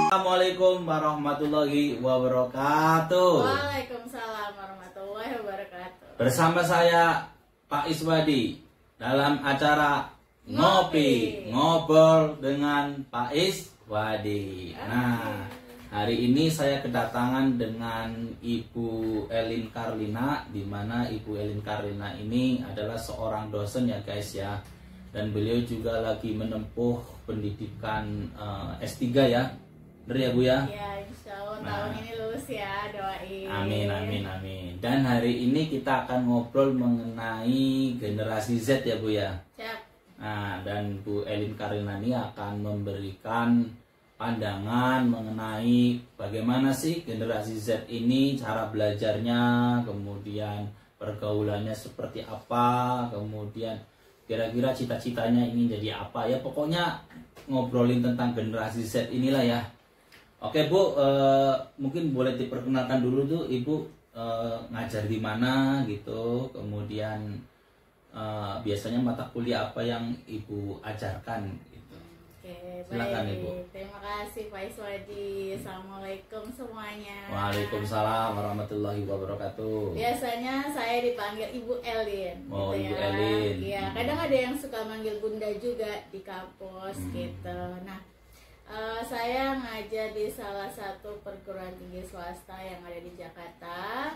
Assalamualaikum warahmatullahi wabarakatuh. Waalaikumsalam warahmatullahi wabarakatuh. Bersama saya Pak Iswadi dalam acara Ngobrol dengan Pak Iswadi. Nah, hari ini saya kedatangan dengan Ibu Elin Karlina, di mana Ibu Elin Karlina ini adalah seorang dosen ya guys ya. Dan beliau juga lagi menempuh pendidikan S3 ya. Bener ya Bu ya? Ya, insya Allah tahun ini lulus ya, doain. Amin, amin, amin. Dan hari ini kita akan ngobrol mengenai generasi Z ya Bu ya. Siap. Nah, dan Bu Elin Karlina ini akan memberikan pandangan mengenai bagaimana sih generasi Z ini, cara belajarnya, kemudian pergaulannya seperti apa, kemudian kira-kira cita-citanya ingin jadi apa ya. Pokoknya ngobrolin tentang generasi Z inilah ya. Oke Bu, mungkin boleh diperkenalkan dulu tuh Ibu ngajar di mana gitu, kemudian biasanya mata kuliah apa yang Ibu ajarkan gitu. Oke, Silakan baik. Ibu. Terima kasih Pak Iswadi. Assalamualaikum semuanya. Waalaikumsalam warahmatullahi wabarakatuh. Biasanya saya dipanggil Ibu Elin. Oh, gitu Ibu ya. Elin. Iya, kadang ada yang suka manggil Bunda juga di kampus gitu. Nah, saya ngajar di salah satu perguruan tinggi swasta yang ada di Jakarta.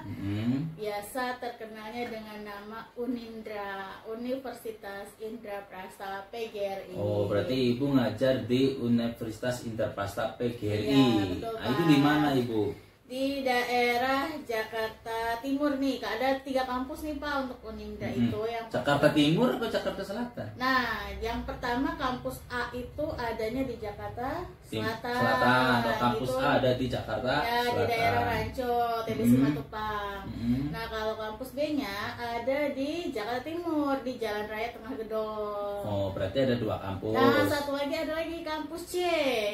Biasa terkenalnya dengan nama Unindra, Universitas Indra Prasta PGRI. Oh, berarti Ibu ngajar di Universitas Interprasta PGRI. Iya, betul, Nah, itu Pak. di mana Ibu? Di daerah Jakarta Timur nih, Kak. Ada 3 kampus nih Pak untuk Unindra itu. Yang Jakarta Timur atau Jakarta Selatan? Nah, yang pertama kampus A itu adanya di Jakarta Selatan. Selatan. Kampus Itu, A ada di Jakarta ya, Selatan. di daerah Ranco, TBC Matupang. Nah, kalau kampus B-nya ada di Jakarta Timur, di Jalan Raya Tengah Gedong. Oh, berarti ada 2 kampus. Nah, satu lagi ada lagi kampus C,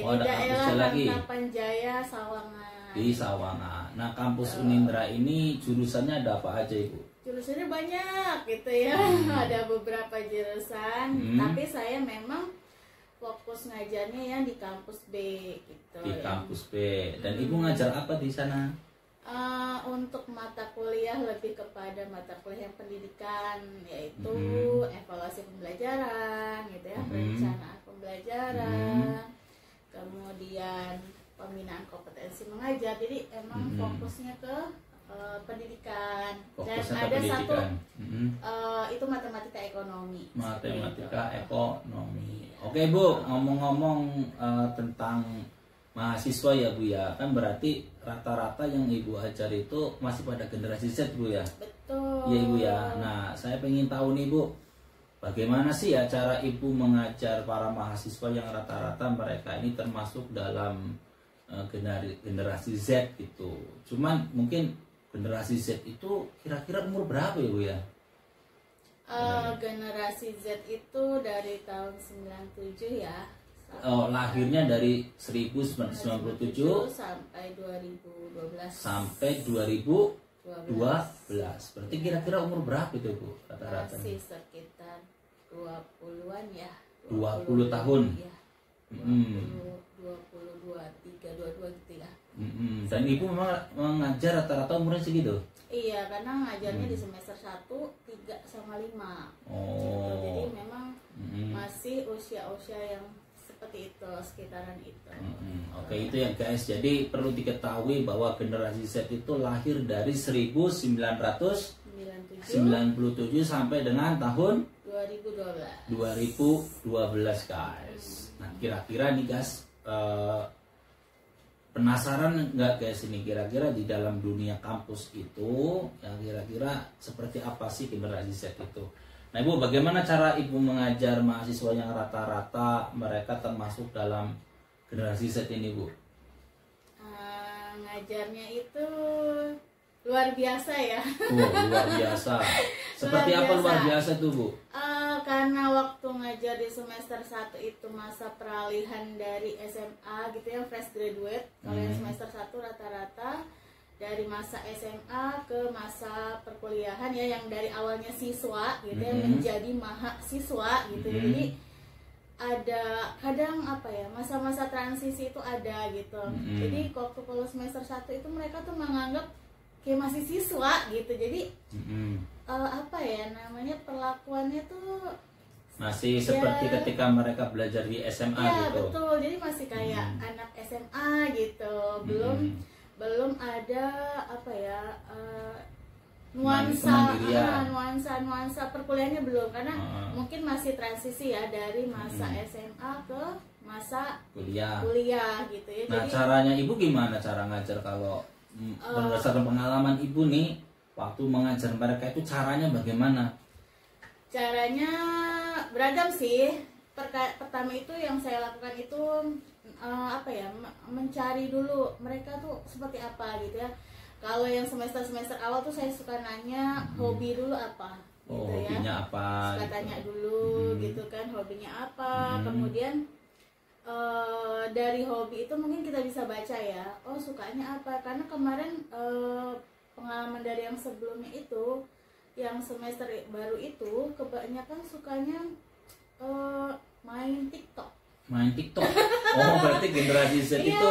Oh, di ada kampus daerah C lagi. Harapan Jaya, Sawangan. Di Sawangan. Nah, kampus Unindra ini jurusannya ada apa aja Ibu? Jurusannya banyak gitu ya. Ada beberapa jurusan, tapi saya memang fokus ngajarnya yang di kampus B gitu. Di ya. kampus B. Dan Ibu ngajar apa di sana? Untuk mata kuliah lebih kepada mata kuliah yang pendidikan, yaitu evaluasi pembelajaran gitu ya, perencanaan pembelajaran, kemudian pembinaan kompetensi mengajar. Jadi emang fokusnya ke pendidikan. Dan Fokusnya ke ada pendidikan. satu itu matematika ekonomi. Matematika ekonomi. Oke Bu, ngomong-ngomong tentang mahasiswa ya Bu ya, kan berarti rata-rata yang Ibu ajar itu masih pada generasi Z Bu ya? Betul. Iya Ibu ya. Nah, saya pengen tahu nih Bu, bagaimana sih ya cara Ibu mengajar para mahasiswa yang rata-rata mereka ini termasuk dalam generasi Z gitu. Cuman mungkin generasi Z itu kira-kira umur berapa ya Bu ya? Generasi Z itu dari tahun 97 ya. Oh, lahirnya dari 1997 sampai 2012. sampai 2012. Berarti kira-kira umur berapa itu Bu rata-rata? Masih sekitar 20-an ya. 20 tahun. Ya. 22, 22 gitu ya. Dan Ibu memang mengajar rata-rata umurnya segitu? Iya, karena ngajarnya di semester 1, 3 sama 5. Oh. Jadi memang masih usia-usia yang seperti itu, sekitaran itu. Oke, itu ya guys. Jadi perlu diketahui bahwa generasi Z itu lahir dari 1997 sampai dengan tahun 2012 guys. Nah, kira-kira nih guys, penasaran nggak guys ini kira-kira di dalam dunia kampus itu yang kira-kira seperti apa sih generasi Z itu? Nah Ibu, bagaimana cara Ibu mengajar mahasiswa yang rata-rata mereka termasuk dalam generasi Z ini Bu? Ngajarnya itu luar biasa ya. Oh, luar biasa. Seperti Luar apa biasa. luar biasa tuh Bu? Karena waktu ngajar di semester 1 itu masa peralihan dari SMA gitu ya, fresh graduate. Kalau yang semester 1 rata-rata dari masa SMA ke masa perkuliahan ya, yang dari awalnya siswa gitu ya menjadi mahasiswa gitu. Jadi ada kadang apa ya, masa-masa transisi itu ada gitu. Jadi waktu kalau semester 1 itu mereka tuh menganggap kayak masih siswa gitu. Jadi apa ya namanya, perlakuannya tuh masih seperti ketika mereka belajar di SMA ya, gitu. Betul. Jadi masih kayak anak SMA gitu. Belum ada apa ya, nuansa perkuliahannya belum, karena mungkin masih transisi ya dari masa SMA ke masa kuliah gitu ya. Nah, jadi caranya ibu gimana cara ngajar kalau berdasarkan pengalaman ibu nih waktu mengajar mereka itu caranya bagaimana? Caranya beragam sih. Pertama itu yang saya lakukan itu apa ya, mencari dulu mereka tuh seperti apa gitu ya. Kalau yang semester awal tuh saya suka nanya hobi dulu apa gitu ya. Hobinya apa? Suka tanya dulu gitu kan, hobinya apa. Kemudian dari hobi itu mungkin kita bisa baca ya, oh sukanya apa. Karena kemarin pengalaman dari yang sebelumnya itu, yang semester baru itu kebanyakan sukanya main TikTok. Main TikTok. Oh, berarti generasi Z itu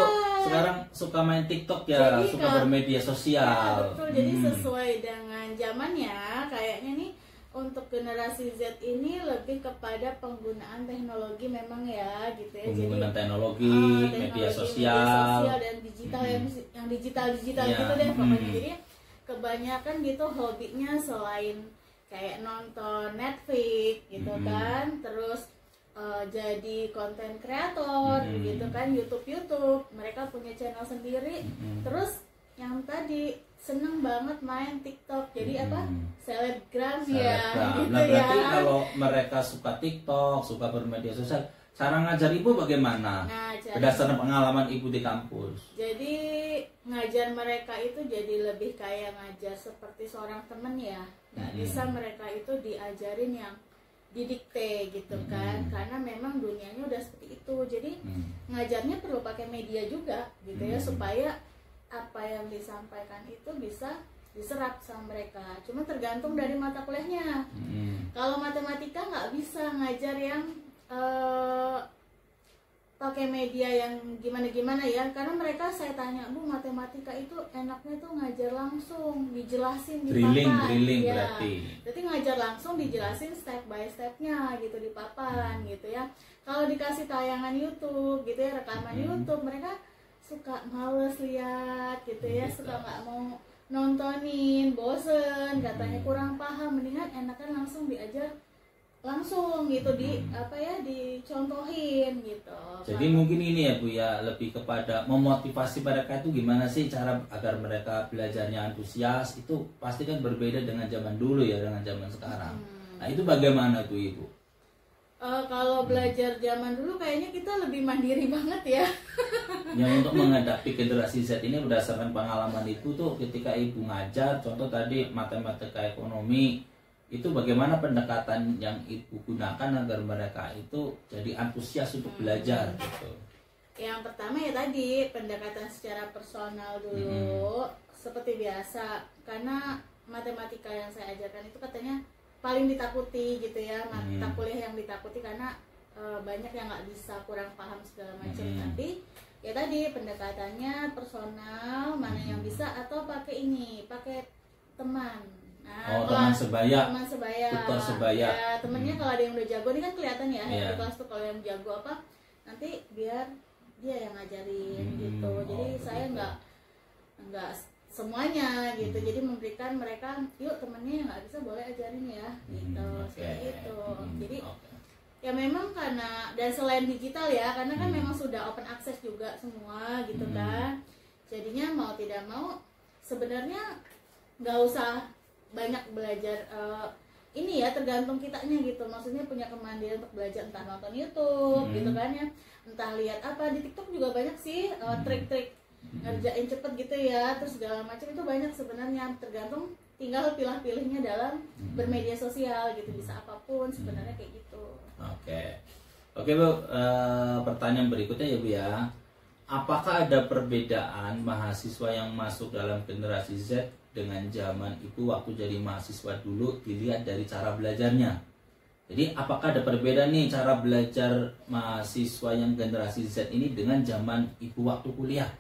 sekarang suka main TikTok ya, jadi suka bermedia sosial. Ya, betul. Jadi sesuai dengan zamannya, kayaknya nih untuk generasi Z ini lebih kepada penggunaan teknologi memang ya, gitu ya. Penggunaan jadi teknologi, media sosial dan digital yang digital gitu deh pokoknya. Jadi kebanyakan gitu hobinya selain kayak nonton Netflix gitu kan, terus jadi konten kreator gitu kan, YouTube mereka punya channel sendiri. Terus yang tadi seneng banget main TikTok, jadi apa, selebgram ya gitu. Nah, berarti kalau mereka suka TikTok, suka bermedia sosial, cara ngajar ibu bagaimana? Nah, berdasarkan pengalaman ibu di kampus. Jadi ngajar mereka itu jadi lebih kayak ngajar seperti seorang teman ya. Nggak bisa mereka itu diajarin yang didikte gitu kan, karena memang dunianya udah seperti itu. Jadi ngajarnya perlu pakai media juga gitu ya, supaya apa yang disampaikan itu bisa diserap sama mereka. Cuma tergantung dari mata kuliahnya. Kalau matematika nggak bisa ngajar yang pakai media yang gimana ya, karena mereka saya tanya, Bu, matematika itu enaknya tuh ngajar langsung, dijelasin di papan. Drilling ya. Berarti. Jadi ngajar langsung dijelasin step by stepnya gitu di papan gitu ya. Kalau dikasih tayangan YouTube gitu ya, rekaman YouTube, mereka suka males lihat gitu ya, suka nggak mau nontonin, bosen, katanya kurang paham. Mendingan enakan langsung diajar langsung gitu, dicontohin gitu. Jadi mungkin ini ya Bu ya, lebih kepada memotivasi mereka itu gimana sih cara agar mereka belajarnya antusias. Itu pasti kan berbeda dengan zaman dulu ya, dengan zaman sekarang. Nah itu bagaimana tuh Ibu? Kalau belajar zaman dulu kayaknya kita lebih mandiri banget ya. Yang untuk menghadapi generasi Z ini berdasarkan pengalaman Ibu tuh ketika Ibu ngajar, contoh tadi matematika ekonomi, itu bagaimana pendekatan yang Ibu gunakan agar mereka itu jadi antusias untuk belajar gitu? Yang pertama ya tadi pendekatan secara personal dulu, seperti biasa, karena matematika yang saya ajarkan itu katanya paling ditakuti gitu ya, mata kuliah yang ditakuti karena banyak yang nggak bisa, kurang paham segala macam. Tapi ya tadi pendekatannya personal, mana yang bisa, atau pakai teman. Nah, teman sebaya, tutor sebaya. Ya, temennya kalau ada yang udah jago, ini kan kelihatan ya, di kelas tuh kalau yang jago apa, nanti biar dia yang ngajarin gitu. Jadi saya nggak semuanya gitu. Jadi memberikan mereka, yuk temennya yang nggak bisa boleh ajarin ya, gitu. Seperti itu. Jadi ya memang karena, dan selain digital ya, karena kan memang sudah open access juga semua gitu kan. Jadinya mau tidak mau sebenarnya nggak usah banyak belajar ini ya, tergantung kitanya gitu. Maksudnya punya kemandirian untuk belajar, entah nonton YouTube gitu kan ya, entah lihat apa di TikTok juga banyak sih trik-trik ngerjain cepet gitu ya, terus segala macam itu banyak sebenarnya. Tergantung, tinggal pilih-pilihnya dalam bermedia sosial gitu, bisa apapun sebenarnya kayak gitu. Oke Bu, pertanyaan berikutnya ya Bu ya, apakah ada perbedaan mahasiswa yang masuk dalam generasi Z dengan zaman Ibu waktu jadi mahasiswa dulu, dilihat dari cara belajarnya? Jadi apakah ada perbedaan nih cara belajar mahasiswa yang generasi Z ini dengan zaman ibu waktu kuliah?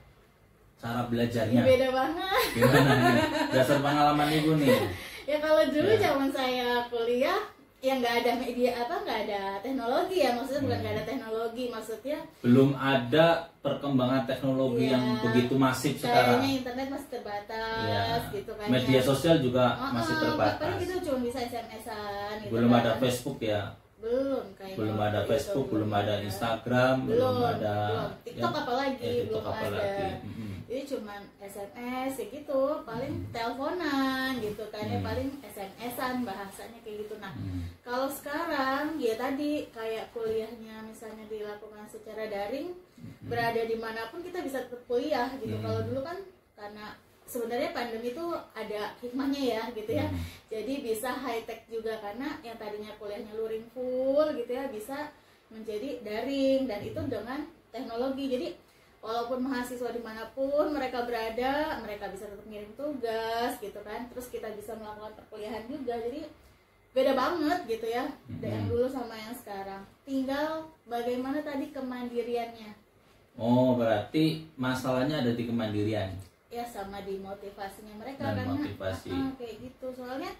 Cara belajarnya beda banget. gimana nih? Dasar pengalaman ibu nih. Ya kalau dulu Ya. zaman saya kuliah ya nggak ada media nggak ada teknologi ya, maksudnya bukan nggak ada teknologi, maksudnya Belum ada perkembangan teknologi ya, yang begitu masif sekarang. kayaknya internet masih terbatas Ya. gitu kan. Media ya. sosial juga masih Paling terbatas. kita cuma bisa SMS-an gitu Belum kan. ada Facebook ya. Belum kayaknya. Belum ada waktu Facebook, itu, belum ada ada. Instagram, belum ada TikTok apalagi TikTok belum apalagi. ada. Jadi cuman SMS ya gitu, paling teleponan gitu kan ya, paling SMS-an bahasanya kayak gitu. Nah, kalau sekarang ya tadi kayak kuliahnya misalnya dilakukan secara daring, berada dimanapun kita bisa tetap kuliah gitu. Kalau dulu kan karena sebenarnya pandemi itu ada hikmahnya ya gitu ya. Jadi bisa high tech juga karena yang tadinya kuliahnya luring full gitu ya bisa menjadi daring, dan itu dengan teknologi. Jadi walaupun mahasiswa dimanapun mereka berada, mereka bisa tetap ngirim tugas gitu kan. Terus kita bisa melakukan perkuliahan juga. Jadi beda banget gitu ya yang dulu sama yang sekarang. Tinggal bagaimana tadi kemandiriannya. Oh, berarti masalahnya ada di kemandirian. Ya sama di motivasinya mereka Dan karena motivasi. kayak gitu. Soalnya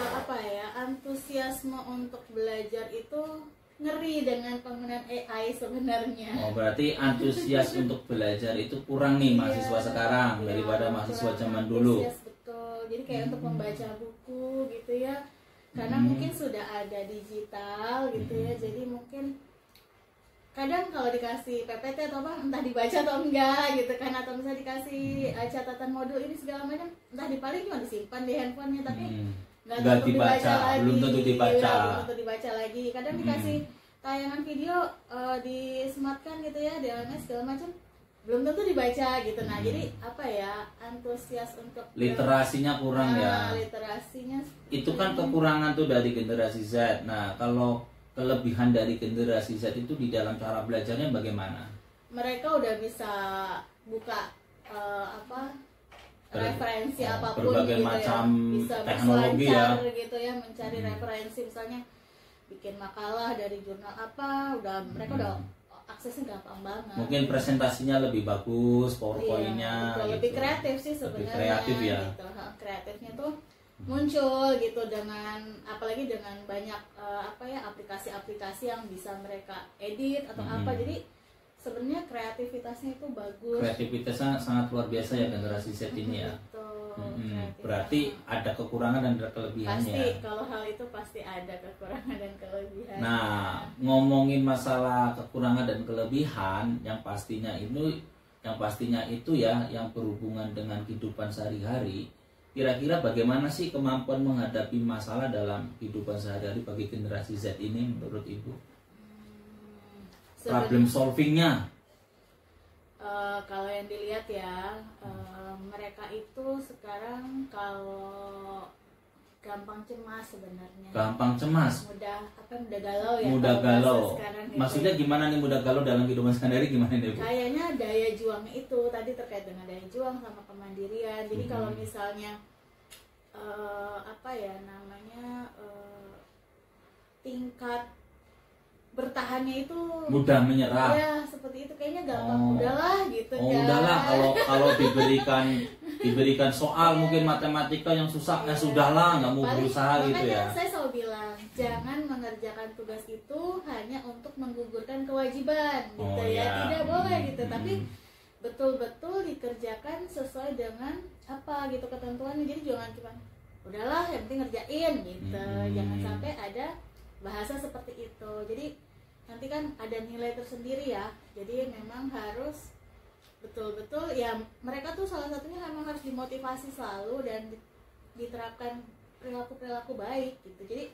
apa ya, antusiasme untuk belajar itu ngeri dengan penggunaan AI sebenarnya. Oh, berarti antusias untuk belajar itu kurang nih mahasiswa Iya, sekarang iya, daripada mahasiswa kurang zaman dulu. antusias, betul. Jadi kayak untuk membaca buku gitu ya, karena mungkin sudah ada digital gitu ya, jadi mungkin kadang kalau dikasih PPT atau apa entah dibaca atau enggak gitu kan, atau misalnya dikasih catatan modul ini segala macam, entah dipaling cuma disimpan di handphonenya tapi nggak tentu dibaca, lagi, belum tentu dibaca. belum tentu dibaca lagi. Kadang dikasih tayangan video disematkan gitu ya di LMS segala macam, belum tentu dibaca gitu. Nah jadi apa ya, antusias untuk Literasinya kurang ya. literasinya Itu kan kekurangan tuh dari generasi Z. Nah, kalau kelebihan dari generasi Z itu di dalam cara belajarnya bagaimana? mereka udah bisa buka referensi apapun berbagai gitu macam ya, bisa teknologi berselancar gitu ya, mencari referensi misalnya bikin makalah dari jurnal apa, udah mereka udah aksesnya gampang banget. Mungkin presentasinya lebih bagus, PowerPoint-nya betul, gitu. lebih kreatif sih sebenarnya. Lebih kreatif ya. Gitu. Kreatifnya tuh muncul gitu dengan apalagi dengan banyak aplikasi-aplikasi yang bisa mereka edit atau apa. Jadi sebenarnya kreativitasnya itu bagus. Kreativitasnya sangat luar biasa ya generasi Z ini ya. Betul, Berarti ada kekurangan dan ada kelebihannya. pasti kalau hal itu pasti ada kekurangan dan kelebihan. Nah, ngomongin masalah kekurangan dan kelebihan, yang pastinya itu ya yang berhubungan dengan kehidupan sehari-hari. Kira-kira bagaimana sih kemampuan menghadapi masalah dalam kehidupan sehari-hari bagi generasi Z ini menurut Ibu? Problem solvingnya? Kalau yang dilihat ya, mereka itu sekarang kalau gampang cemas sebenarnya. Gampang cemas? Mudah galau ya. Mudah galau. Gitu. Maksudnya gimana nih mudah galau dalam kehidupan sehari-hari, gimana nih Bu? Kayaknya daya juangnya itu tadi terkait dengan daya juang sama kemandirian. Jadi kalau misalnya tingkat bertahannya itu Mudah menyerah. ya seperti itu, kayaknya gampang. Udahlah gitu kan. Udahlah, kalau diberikan soal mungkin matematika yang susah, ya sudahlah, nggak mau berusaha gitu ya. Makanya saya selalu bilang jangan mengerjakan tugas itu hanya untuk menggugurkan kewajiban gitu ya. Tidak boleh gitu, tapi betul-betul dikerjakan sesuai dengan apa gitu ketentuannya. Jadi jangan cuma udahlah yang penting ngerjain gitu. Jangan sampai ada bahasa seperti itu. Jadi nanti kan ada nilai tersendiri ya. Jadi memang harus betul-betul ya, mereka tuh salah satunya memang harus dimotivasi selalu dan diterapkan perilaku baik gitu. Jadi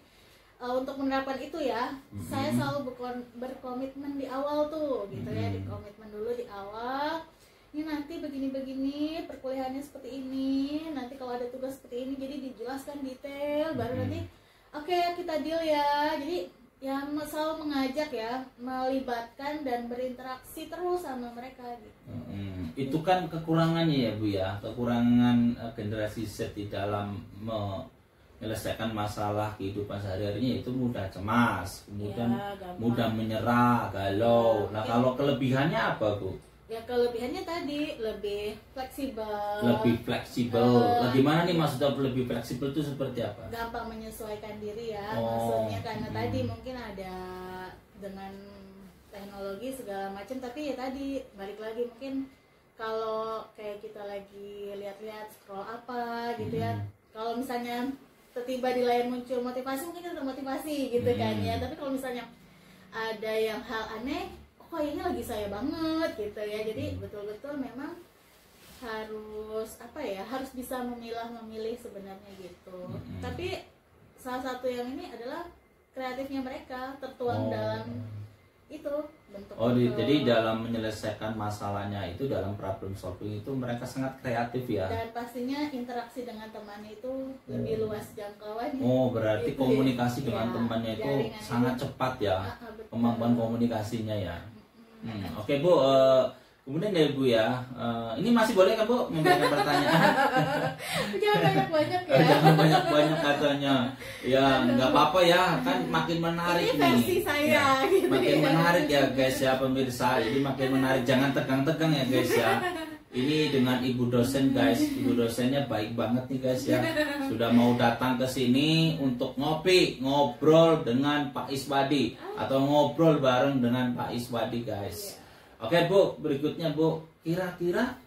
untuk menerapkan itu ya, saya selalu berkomitmen di awal tuh gitu ya, dikomitmen dulu di awal. Ini nanti begini-begini, perkuliahannya seperti ini, nanti kalau ada tugas seperti ini, jadi dijelaskan detail, baru nanti oke, kita deal ya. Jadi yang selalu mengajak ya, melibatkan dan berinteraksi terus sama mereka gitu. Itu kan kekurangannya ya Bu ya, kekurangan generasi Z di dalam menyelesaikan masalah kehidupan sehari-harinya itu mudah cemas, kemudian gampang. mudah menyerah, galau. Nah, kalau kelebihannya apa, Bu? Ya kelebihannya tadi lebih fleksibel. Lebih fleksibel. Nah, gimana nih maksudnya lebih fleksibel itu seperti apa? Gampang menyesuaikan diri ya. Oh, Maksudnya karena tadi mungkin ada dengan teknologi segala macam, tapi ya tadi balik lagi mungkin kalau kayak kita lagi lihat-lihat scroll apa gitu ya. Kalau misalnya tiba di layar muncul motivasi, mungkin kita termotivasi gitu kan ya. Tapi kalau misalnya ada yang hal aneh, oh ini lagi saya banget gitu ya. Jadi betul-betul memang harus apa ya, harus bisa memilih sebenarnya gitu. Tapi salah satu yang ini adalah kreatifnya mereka tertuang dalam itu bentuk. Jadi dalam menyelesaikan masalahnya itu, dalam problem solving itu mereka sangat kreatif ya. Dan pastinya interaksi dengan temannya itu lebih luas jangkauannya. Oh, berarti Gitu komunikasi ya. dengan temannya itu Jaringan sangat itu. cepat ya, Betul. kemampuan komunikasinya ya. Oke, Bu, kemudian ya Bu ya, ini masih boleh kan Bu memberikan pertanyaan? Jangan banyak-banyak ya. Jangan banyak-banyak katanya. Ya nggak apa-apa ya, kan makin menarik Ini versi nih. saya, Ya, gitu makin ya. menarik ya guys ya pemirsa. Ini makin menarik, jangan tegang-tegang ya guys ya. Ini dengan ibu dosen guys, ibu dosennya baik banget nih guys ya. Sudah mau datang ke sini untuk ngobrol dengan Pak Iswadi atau ngobrol bareng dengan Pak Iswadi guys. Oke Bu, berikutnya Bu, kira-kira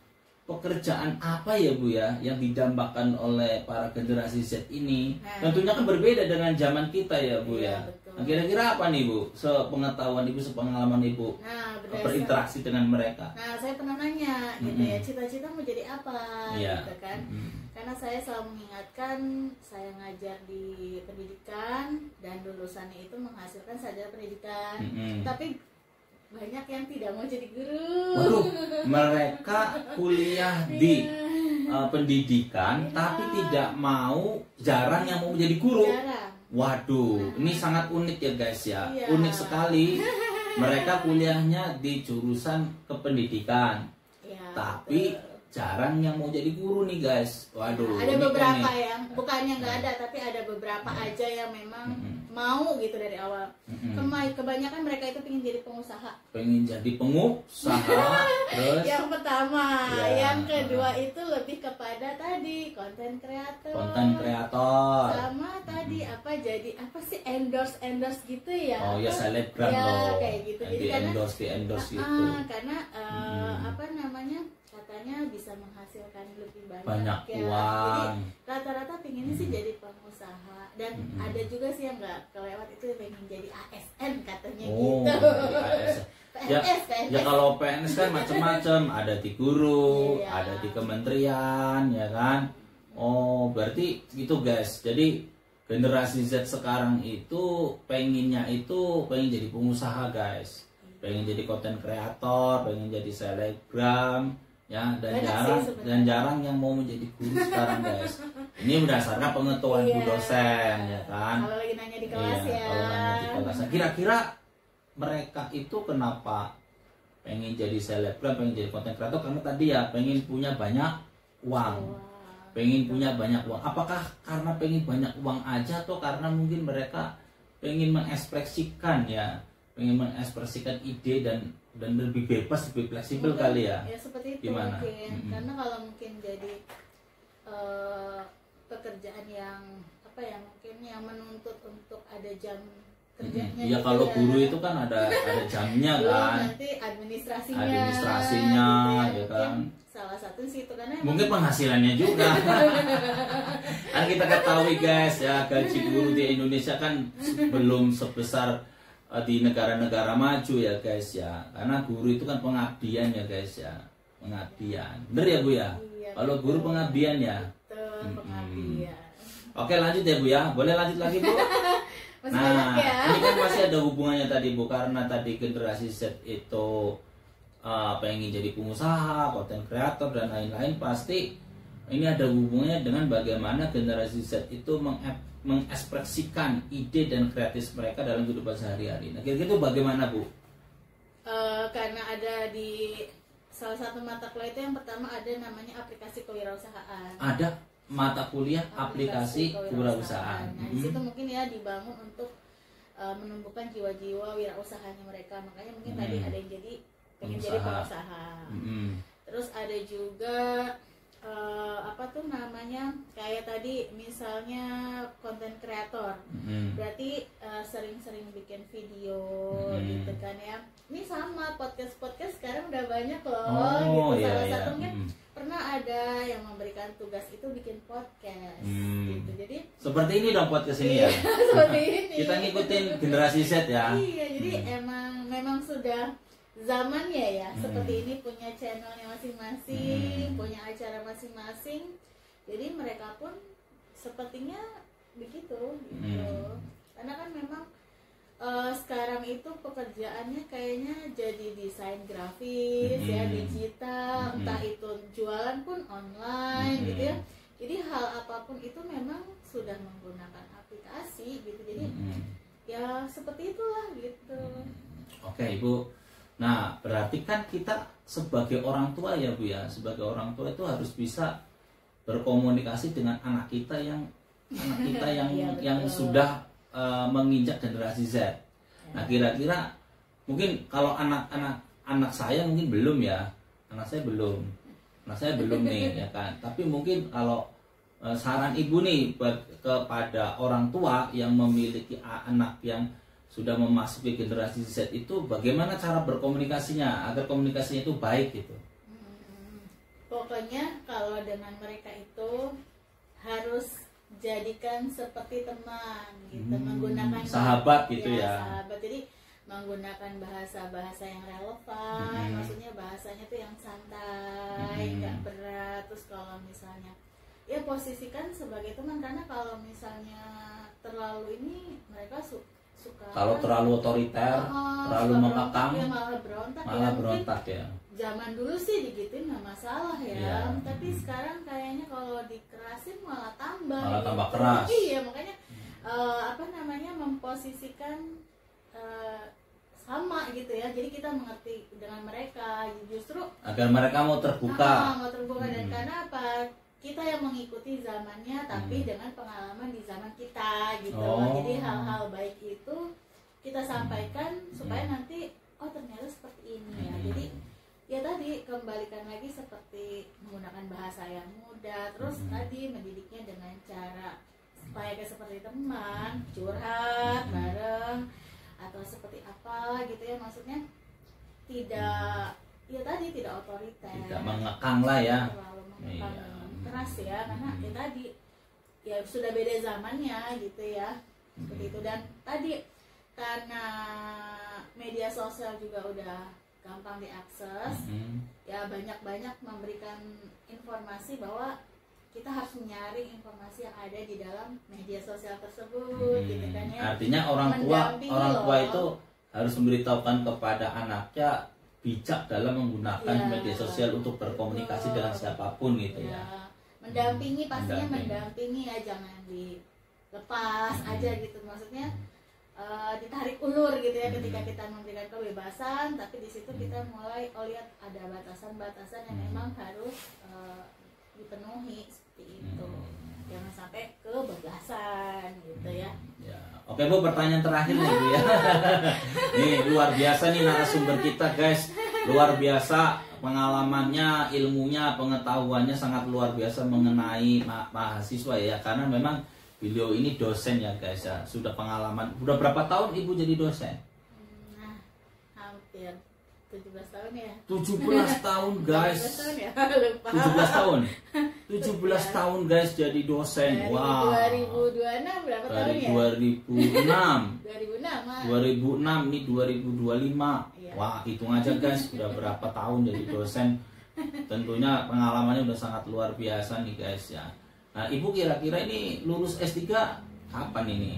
pekerjaan apa ya Bu ya yang didambakan oleh para generasi Z ini? Tentunya kan berbeda dengan zaman kita ya Bu ya. Betul. Nah, kira-kira apa nih Bu, sepengetahuan Ibu, sepengalaman Ibu berinteraksi dengan mereka? Nah, saya pernah nanya gitu ya, cita-cita mau jadi apa gitu kan. Karena saya selalu mengingatkan, saya ngajar di pendidikan dan lulusannya itu menghasilkan sarjana pendidikan. Tapi banyak yang tidak mau jadi guru. Waduh, mereka kuliah di pendidikan tapi tidak mau, jarang yang mau menjadi guru. Jarang. Waduh, ini sangat unik ya guys ya. Iya. Unik sekali. Mereka kuliahnya di jurusan kependidikan, Ya, tapi jarang yang mau jadi guru nih guys. Waduh. ada ini beberapa unik. yang bukannya nggak ada, tapi ada beberapa aja yang memang mau gitu dari awal. Kebanyakan mereka itu pengen jadi pengusaha. Pengen jadi pengusaha. Terus Yang pertama, Ya. yang kedua itu lebih kepada tadi konten kreator. konten kreator. Sama tadi apa, jadi apa sih, endorse gitu ya? Oh ya, selebgram Ya, loh. kayak gitu. Jadi Di karena endorse gitu. karena apa namanya, katanya bisa menghasilkan lebih banyak, Banyak ya. uang. Jadi rata-rata pengennya sih jadi pengusaha, dan ada juga sih yang nggak kelewat itu yang pengen jadi ASN katanya Oh, gitu. jadi ASN. Ya, PNS. ya kalau PNS kan macam-macam, ada di guru, Iya. ada di kementerian, ya kan. Oh, berarti gitu guys. Jadi generasi Z sekarang itu pengen jadi pengusaha guys, pengen jadi konten kreator, pengen jadi selebgram, ya, dan Banyak jarang sih sebenarnya. jarang yang mau menjadi guru sekarang guys. Ini berdasarkan pengetahuan Bu Iya. dosen, ya kan. Kalau lagi nanya di kelas Iya, ya. kalau nanya di kelas. Nah, kira-kira mereka itu kenapa pengen jadi selebgram, pengen jadi konten kreator? Karena tadi ya pengen punya banyak uang. Pengen punya banyak uang. Apakah karena pengen banyak uang aja, atau karena mungkin mereka pengen mengekspresikan ya, pengen mengekspresikan ide dan lebih bebas, lebih fleksibel Mungkin, kali ya? Ya seperti itu Gimana? mungkin. Karena kalau mungkin jadi pekerjaan yang apa ya, mungkin yang menuntut untuk ada jam kerjanya. Ya gitu kalau ya. guru itu kan ada jamnya Belum kan. nanti administrasinya Administrasinya, gitu ya kan. Mungkin salah satu sih itu, karena Mungkin penghasilannya juga. Kan kita ketahui guys ya, gaji guru di Indonesia kan belum sebesar di negara-negara maju ya guys ya. Karena guru itu kan pengabdian ya guys ya, pengabdian. Bener ya Bu ya? Iya, Kalau guru pengabdian ya. betul, pengabdian. Oke, lanjut ya Bu ya. Boleh lanjut lagi Bu? Masih banyak ya. Ini kan masih ada hubungannya tadi Bu, karena tadi generasi Z itu pengen jadi pengusaha, konten kreator dan lain-lain. Pasti ini ada hubungannya dengan bagaimana generasi Z itu mengekspresikan ide dan kreatif mereka dalam kehidupan sehari-hari. Nah, kira-kira itu bagaimana Bu? Karena ada di salah satu mata kuliah itu, yang pertama ada namanya aplikasi kewirausahaan. Ada mata kuliah aplikasi kewirausahaan. Nah, di situ mungkin ya dibangun untuk menumbuhkan jiwa-jiwa wirausahanya mereka. Makanya mungkin tadi ada yang pengen jadi pengusaha. Terus ada juga apa tuh namanya, kayak tadi misalnya konten kreator. Berarti sering-sering bikin video gitu kan ya. Ini sama podcast sekarang udah banyak loh gitu. Salah satu mungkin pernah ada yang memberikan tugas itu bikin podcast gitu. Jadi seperti ini dong podcast ini ya. Seperti ini. Kita ngikutin generasi Z ya. Iya, jadi memang sudah zamannya ya. Seperti ini punya channelnya masing-masing, punya acara masing-masing. Jadi mereka pun sepertinya begitu gitu. Karena kan memang sekarang itu pekerjaannya kayaknya jadi desain grafis ya, digital, entah itu jualan pun online gitu ya. Jadi hal apapun itu memang sudah menggunakan aplikasi gitu. Jadi ya seperti itulah gitu. Oke Ibu. Nah berarti kan kita sebagai orang tua ya Bu ya, sebagai orang tua itu harus bisa berkomunikasi dengan anak kita yang yang sudah menginjak generasi Z. Nah kira-kira mungkin kalau anak saya mungkin belum ya, anak saya belum nih ya kan. Tapi mungkin kalau saran Ibu nih kepada orang tua yang memiliki anak yang sudah memasuki generasi Z itu, bagaimana cara berkomunikasinya agar komunikasinya itu baik gitu? Pokoknya kalau dengan mereka itu harus jadikan seperti teman gitu, menggunakan sahabat gitu ya. Sahabat. Jadi menggunakan bahasa yang relevan, maksudnya bahasanya tuh yang santai, nggak berat. Terus kalau misalnya ya posisikan sebagai teman, karena kalau misalnya terlalu ini mereka suka kalau terlalu otoriter, terlalu mengekang, ya malah berontak ya. Zaman dulu sih digituin nggak masalah ya, tapi sekarang kayaknya kalau dikerasin malah tambah keras. Iya, makanya apa namanya, memposisikan sama gitu ya. Jadi kita mengerti dengan mereka, justru agar mereka mau terbuka. Dan karena apa? Kita yang mengikuti zamannya, tapi dengan pengalaman di zaman kita gitu. Jadi hal-hal baik itu kita sampaikan supaya nanti ternyata seperti ini ya. Jadi ya tadi kembalikan lagi seperti menggunakan bahasa yang mudah, terus tadi mendidiknya dengan cara supaya kayak seperti teman, curhat bareng atau seperti apa gitu ya, maksudnya tidak ya tadi tidak otoriter, tidak mengekang lah ya, terlalu mengekang keras ya, karena ya tadi ya sudah beda zamannya gitu ya, seperti itu. Dan tadi karena media sosial juga udah gampang diakses, ya banyak-banyak memberikan informasi bahwa kita harus menyaring informasi yang ada di dalam media sosial tersebut, gitu kan ya. Artinya orang tua itu harus memberitahukan kepada anaknya bijak dalam menggunakan media sosial untuk berkomunikasi dengan siapapun gitu ya. Mendampingi, pastinya mendampingi ya, jangan dilepas aja gitu, maksudnya ditarik ulur gitu ya, ketika kita memberikan kebebasan, tapi di situ kita mulai lihat ada batasan-batasan yang memang harus dipenuhi seperti itu, jangan sampai kebablasan gitu ya. Oke Bu, pertanyaan terakhir nih Bu ya. Nih luar biasa nih narasumber kita guys, luar biasa pengalamannya, ilmunya, pengetahuannya sangat luar biasa mengenai mahasiswa ya, karena memang beliau ini dosen ya guys ya, sudah pengalaman. Udah berapa tahun Ibu jadi dosen? Nah, hampir 17 tahun ya. 17 tahun guys. 17 tahun ya, lupa. 17 tahun. 17 tahun guys jadi dosen. Dari Wow. 2026 berapa tahun ya? 2006. 2006 ini 2025. Iya. Wah, hitung aja guys, udah berapa tahun jadi dosen. Tentunya pengalamannya udah sangat luar biasa nih guys ya. Nah, Ibu kira-kira ini lulus S3 kapan ini?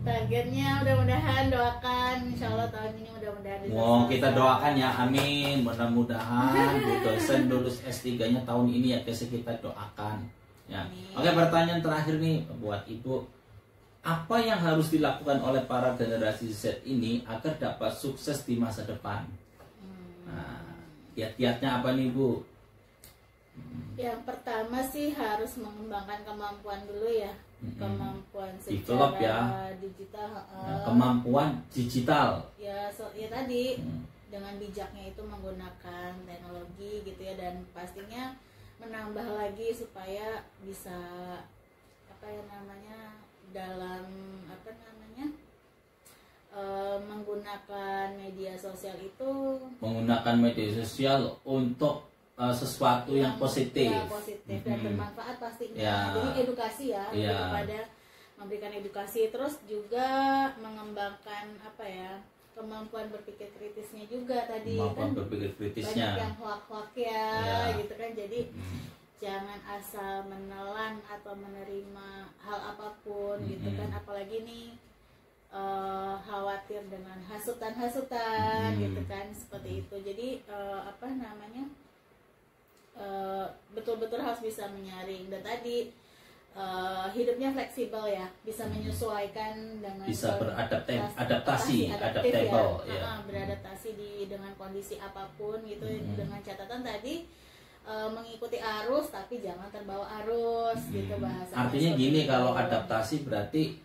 Targetnya mudah-mudahan, doakan insya Allah tahun ini mudah-mudahan bisa Wow, selesai. kita doakan ya, amin. Mudah-mudahan Bu dosen lulus S3-nya tahun ini ya guys, kita doakan. Ya. Amin. Oke, pertanyaan terakhir nih buat Ibu. Apa yang harus dilakukan oleh para generasi Z ini agar dapat sukses di masa depan? Nah, kiat-kiatnya apa nih Bu? Yang pertama sih harus mengembangkan kemampuan dulu ya, kemampuan Develop secara ya. digital. Nah, kemampuan digital. Ya, ya tadi dengan bijaknya itu menggunakan teknologi gitu ya, dan pastinya menambah lagi supaya bisa apa ya namanya dalam apa namanya menggunakan media sosial itu, menggunakan media sosial untuk sesuatu yang positif, ya, positif dan bermanfaat pastinya. Ya. Jadi edukasi ya, Ya. daripada memberikan edukasi, terus juga mengembangkan apa ya kemampuan berpikir kritisnya juga tadi kemampuan kan berpikir banyak kritisnya. yang hoak-hoak ya, Ya. gitu kan. Jadi jangan asal menelan atau menerima hal apapun gitu kan, apalagi nih khawatir dengan hasutan-hasutan gitu kan, seperti itu. Jadi apa namanya betul-betul harus bisa menyaring, dan tadi hidupnya fleksibel ya, bisa menyesuaikan dengan Bisa adaptasi adaptable ya, ya. beradaptasi dengan kondisi apapun gitu, dengan catatan tadi mengikuti arus tapi jangan terbawa arus gitu bahasa. Artinya gini, kalau adaptasi berarti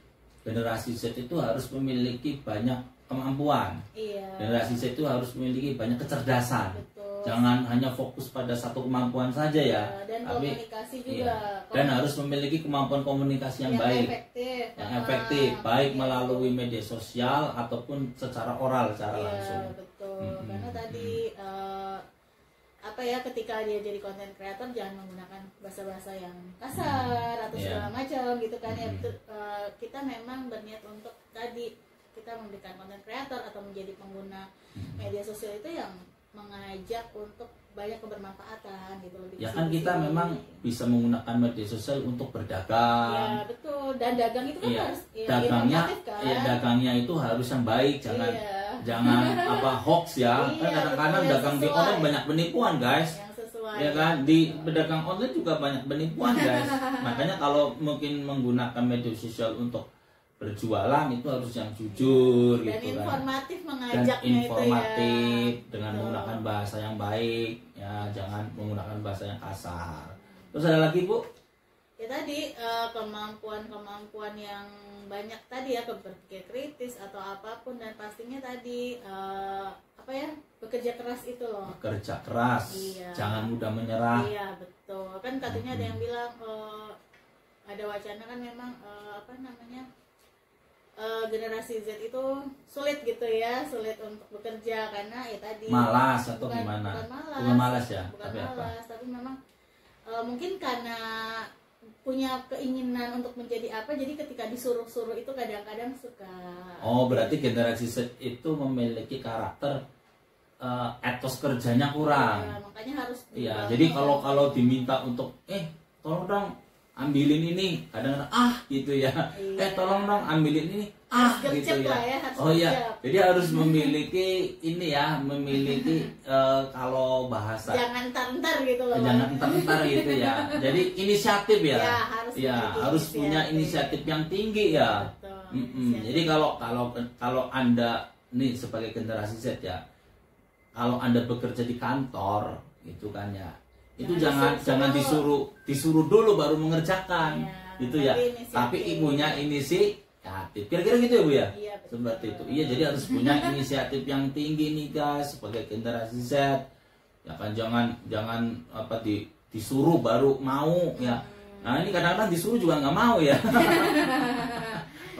generasi Z itu harus memiliki banyak kemampuan. Iya. Generasi Z itu harus memiliki banyak kecerdasan. Betul. Jangan hanya fokus pada satu kemampuan saja ya. Dan tapi komunikasi iya. juga. Dan harus memiliki kemampuan komunikasi yang baik, efektif. yang efektif, baik melalui media sosial ataupun secara oral, secara langsung. Iya, betul. Karena tadi apa ya, ketika dia jadi content creator jangan menggunakan bahasa-bahasa yang kasar atau segala macam gitu kan ya. Kita memang berniat untuk tadi kita memberikan content creator atau menjadi pengguna media sosial itu yang mengajak untuk banyak kebermanfaatan gitu. Ya kan kita memang bisa menggunakan media sosial untuk berdagang. Ya betul, dan dagang itu kan harus dagangnya informatif kan. ya dagangnya itu harus yang baik, jangan jangan apa hoax ya. Kan kadang-kadang dagang di online banyak penipuan guys. Yang sesuai. Ya kan, di pedagang online juga banyak penipuan guys. Makanya kalau mungkin menggunakan media sosial untuk berjualan itu harus yang jujur dan gitu informatif kan. mengajaknya Dan informatif itu ya. dengan menggunakan bahasa yang baik ya, jangan menggunakan bahasa yang kasar. Terus ada lagi Bu? Ya tadi kemampuan-kemampuan yang banyak tadi ya, berpikir kritis atau apapun, dan pastinya tadi apa ya, bekerja keras itu loh. Bekerja keras, iya. Jangan mudah menyerah. Iya betul, kan katanya ada yang bilang ada wacana kan memang apa namanya generasi Z itu sulit gitu ya, sulit untuk bekerja karena ya tadi malas atau gimana? Bukan malas ya, bukan tapi malas, apa? tapi memang mungkin karena punya keinginan untuk menjadi apa, jadi ketika disuruh-suruh itu kadang-kadang suka. Oh, berarti generasi Z itu memiliki karakter etos kerjanya kurang. Ya, makanya harus. Iya, jadi kalau diminta untuk tolong dong ambilin ini, kadang-kadang gitu ya. Iya. Tolong dong ambilin ini, gitu ya. Oh iya, jadi harus memiliki ini ya, memiliki kalau bahasa jangan entar-entar gitu loh. jangan entar-entar gitu ya. Jadi inisiatif ya. Ya, harus punya inisiatif yang tinggi ya. Betul. Jadi kalau Anda nih sebagai generasi Z ya, kalau Anda bekerja di kantor gitu kan ya, itu jangan disuruh dulu baru mengerjakan gitu ya. Tapi ibunya inisiatif. Kira-kira gitu ya Bu ya? Iya, seperti itu. Iya, jadi harus punya inisiatif yang tinggi nih guys sebagai generasi Z. Ya kan, jangan apa disuruh baru mau ya. Nah, ini kadang-kadang disuruh juga nggak mau ya.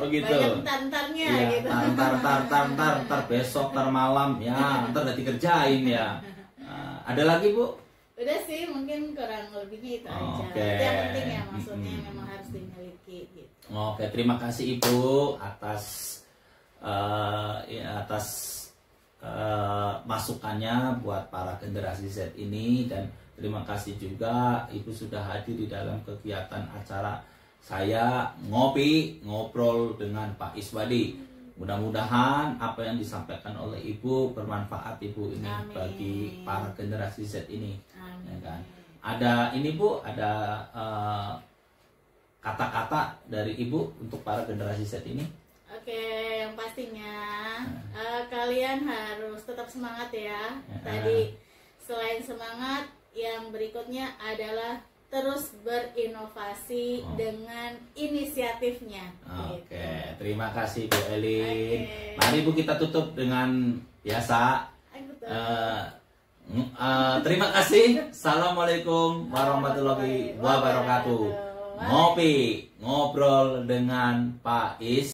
Oh gitu. Banyak entar-entarnya ya, gitu. Ntar besok, ntar malam ya, ntar udah dikerjain ya. Ada lagi Bu? Udah sih, mungkin kurang lebihnya itu aja. Oke. Itu yang penting ya, maksudnya memang harus dimiliki gitu. Oke, terima kasih Ibu atas masukannya buat para generasi Z ini, dan terima kasih juga Ibu sudah hadir di dalam kegiatan acara saya ngobrol dengan Pak Iswadi. Mudah-mudahan apa yang disampaikan oleh Ibu bermanfaat Ibu ini. Amin. Bagi para generasi Z ini. Amin. Ya kan? Ada ini Bu, ada kata-kata dari Ibu untuk para generasi Z ini? Oke, yang pastinya kalian harus tetap semangat ya. Tadi selain semangat, yang berikutnya adalah terus berinovasi dengan inisiatifnya. Oke, terima kasih Bu Elin. Mari Bu kita tutup dengan biasa. Terima kasih. Assalamualaikum warahmatullahi wabarakatuh. Ngopi, ngobrol dengan Pak Is.